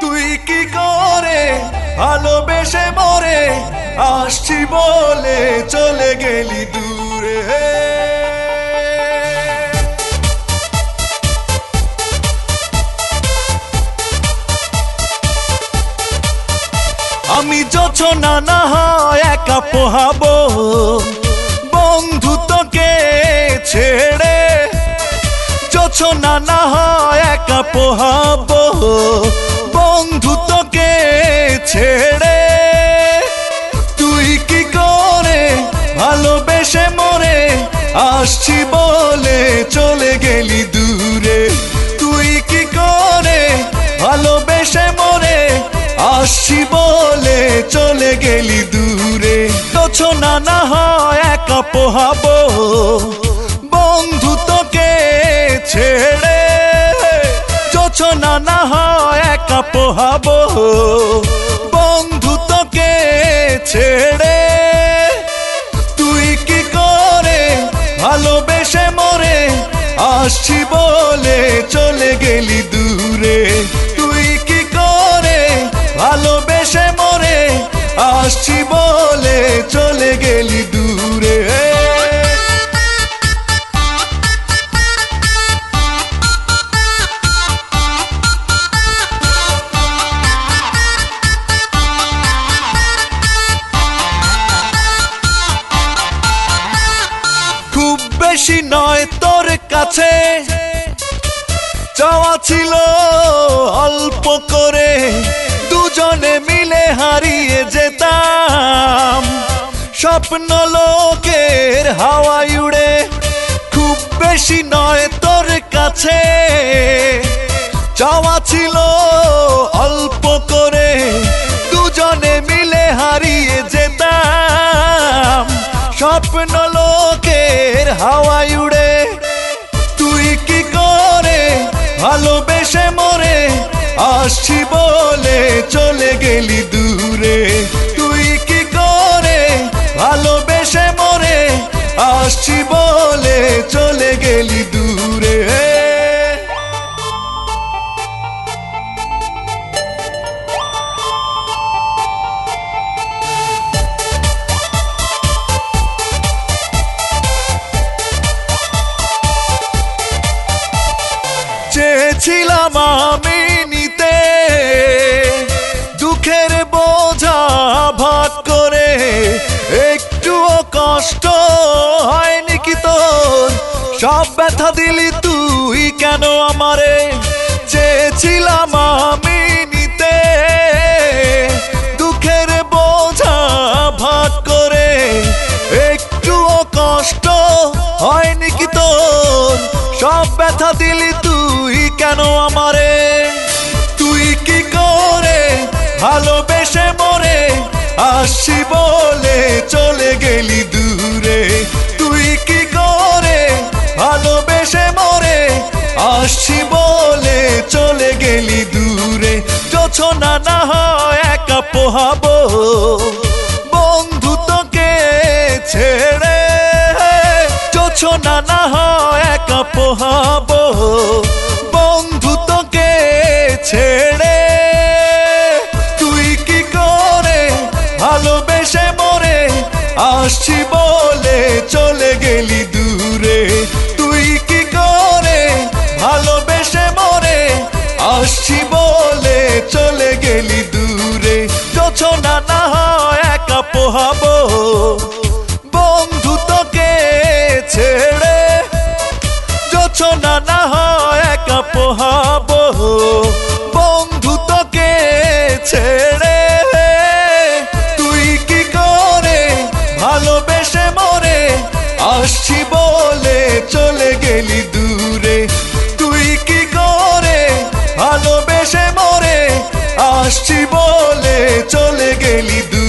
তুই কি করে ভালোবেসে মরে আসছি বলে চলে গেলি দূরে। আমি যোছনা না হয় একা পোহাবো বন্ধু তোকে ছেড়ে, যোছনা না হয় একা পোহাবো বন্ধু তোকে ছেড়ে। তুই কি করে ভালোবেসে মরে আসছি বলে চলে গেলি দূরে। তুই কি করে ভালোবেসে মরে আসছি বলে চলে গেলি দূরে। যোছনা না হয় একা পোহাবো বন্ধু তোকে ছেড়ে, যোছনা না হয় একা পোহাবো বন্ধু তোকে ছেড়ে। তুই কি করে ভালোবেসে মরে আসছি বলে চলে গেলি দূরে। তুই কি করে ভালোবেসে মরে আসছি বলে চলে গেলি দূরে। খুব বেশি নয় তোর কাছে চাওয়া ছিল অল্প করে, দুজনে মিলে হারিয়ে যেতাম স্বপ্ন লোকের হাওয়ায় উড়ে। খুব বেশি নয় তোর কাছে চাওয়া ছিল অল্প করে, দুজনে মিলে হারিয়ে যেতাম স্বপ্ন লোকের হাওয়ায় উড়ে। তুই কি করে ভালোবেসে মরে আসছি বলে চলে গেলি দূরে। তুই কি করে ভালোবেসে মরে আসছি বলে চলে গেলি দূরে। চেয়েছিলাম আমি নিতে দুঃখের বোঝা ভাগ করে, একটুও কষ্ট হয়নি কি তোর, সব ব্যথা দিলি তুই কেন আমারে। চেয়েছিলাম আমি নিতে দুঃখের বোঝা ভাগ করে, একটুও কষ্ট হয়নি কি তোর, সব ব্যথা দিলি তুই কেন আমারে। তুই কি করে ভালোবেসে মরে আসছি বলে চলে গেলি দূরে। তুই কি করে ভালোবেসে মরে আসছি বলে চলে গেলি দূরে। যোছনা না হয় একা পোহাবো বন্ধু তোকে ছেড়ে, যোছনা না হয় একা পোহাবো বন্ধু তোকে ছেড়ে। তুই কি করে ভালোবেসে মরে আসছি বলে চলে গেলি দূরে। তুই কি করে ভালোবেসে মরে আসছি বলে চলে গেলি দূরে। যোছনা না হয় একা পোহাবো বন্ধু তোকে ছেড়ে, যোছনা না হয় একা পোহাবো বন্ধু তোকে ছেড়ে। তুই কি করে ভালোবেসে মরে আসছি বলে চলে গেলি দূরে। তুই কি করে ভালোবেসে মরে আসছি বলে চলে গেলি দূরে।